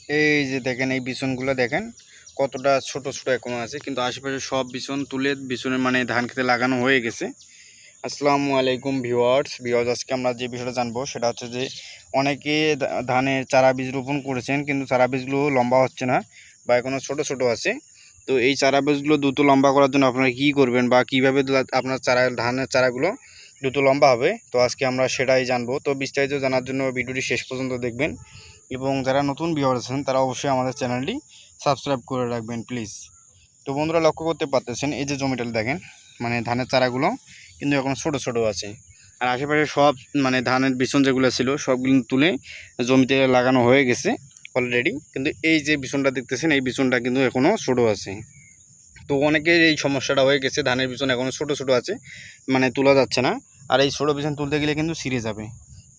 এই যে দেখেন, এই বিছনগুলো দেখেন কতটা ছোট ছোট এখনো আছে, কিন্তু আশেপাশে সব বিছন তুলে বিছনের মানে ধান খেতে লাগানো হয়ে গেছে। আসসালামু আলাইকুম ভিউয়ার্স, আজকে আমরা যে বিষয়টা জানবো সেটা হচ্ছে যে অনেকে ধানের চারা বীজ রোপণ করেছেন, কিন্তু চারা বীজগুলো লম্বা হচ্ছে না বা এখনো ছোট ছোট আছে। তো এই চারা বীজগুলো দ্রুত লম্বা করার জন্য আপনারা কী করবেন বা কীভাবে আপনার ধানের চারাগুলো দ্রুত লম্বা হবে, তো আজকে আমরা সেটাই জানবো। তো বিস্তারিত জানার জন্য ভিডিওটি শেষ পর্যন্ত দেখবেন, এবং যারা নতুন ভিউয়ার আছেন তারা অবশ্যই আমাদের চ্যানেলটি সাবস্ক্রাইব করে রাখবেন প্লিজ। তো বন্ধুরা, লক্ষ্য করতে পারতেছেন এই যে জমিটা দেখেন, মানে ধানের চারাগুলো কিন্তু এখন ছোট ছোট আছে, আর আশেপাশে সব মানে ধানের বিছন যেগুলো ছিল সবগুলো তুলে জমিতে লাগানো হয়ে গেছে অলরেডি। কিন্তু এই যে বিছনটা দেখতেছেন, এই বিছনটা কিন্তু এখনও ছোট আছে। তো অনেকের এই সমস্যাটা হয়ে গেছে, ধানের বিছন এখনও ছোট ছোট আছে, মানে তোলা যাচ্ছে না। আর এই ছোটো বিছন তুলতে গেলে কিন্তু ছিঁড়ে যাবে।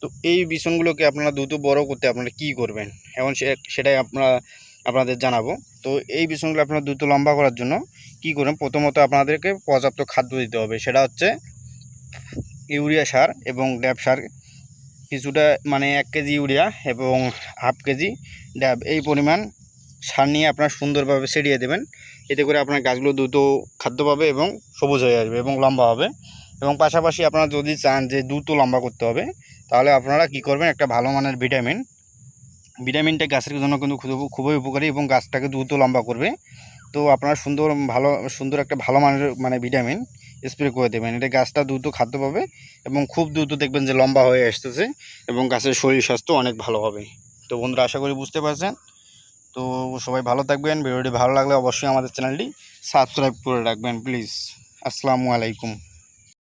তো এই বিছনগুলোকে আপনারা দ্রুত বড় করতে আপনারা কী করবেন, এখন সেটাই আপনাদের জানাবো। তো এই বিছনগুলো আপনারা দ্রুত লম্বা করার জন্য কী করবেন, প্রথমত আপনাদেরকে পর্যাপ্ত খাদ্য দিতে হবে। সেটা হচ্ছে ইউরিয়া সার এবং ড্যাপ সার কিছুটা, মানে 1 কেজি ইউরিয়া এবং হাফ কেজি ড্যাব, এই পরিমাণ সার নিয়ে আপনারা সুন্দরভাবে ছিটিয়ে দেবেন। এতে করে আপনার গাছগুলো দ্রুত খাদ্য পাবে এবং সবুজ হয়ে আসবে এবং লম্বা হবে। এবং পাশাপাশি আপনারা যদি চান যে দ্রুত লম্বা করতে হবে, তাহলে আপনারা কি করবেন, একটা ভালো মানের ভিটামিনটা গাছের জন্য কিন্তু খুবই উপকারী এবং গাছটাকে দ্রুত লম্বা করবে। তো আপনারা সুন্দর একটা ভালো মানের মানে ভিটামিন স্প্রে করে দেবেন, এটা গাছটা দ্রুত খাদ্য পাবে এবং খুব দ্রুত দেখবেন যে লম্বা হয়ে আসতেছে এবং গাছের শরীর স্বাস্থ্য অনেক ভালো হবে। তো বন্ধুরা, আশা করি বুঝতে পারছেন। তো সবাই ভালো থাকবেন, ভিডিওটি ভালো লাগলে অবশ্যই আমাদের চ্যানেলটি সাবস্ক্রাইব করে রাখবেন প্লিজ। আসসালামু আলাইকুম।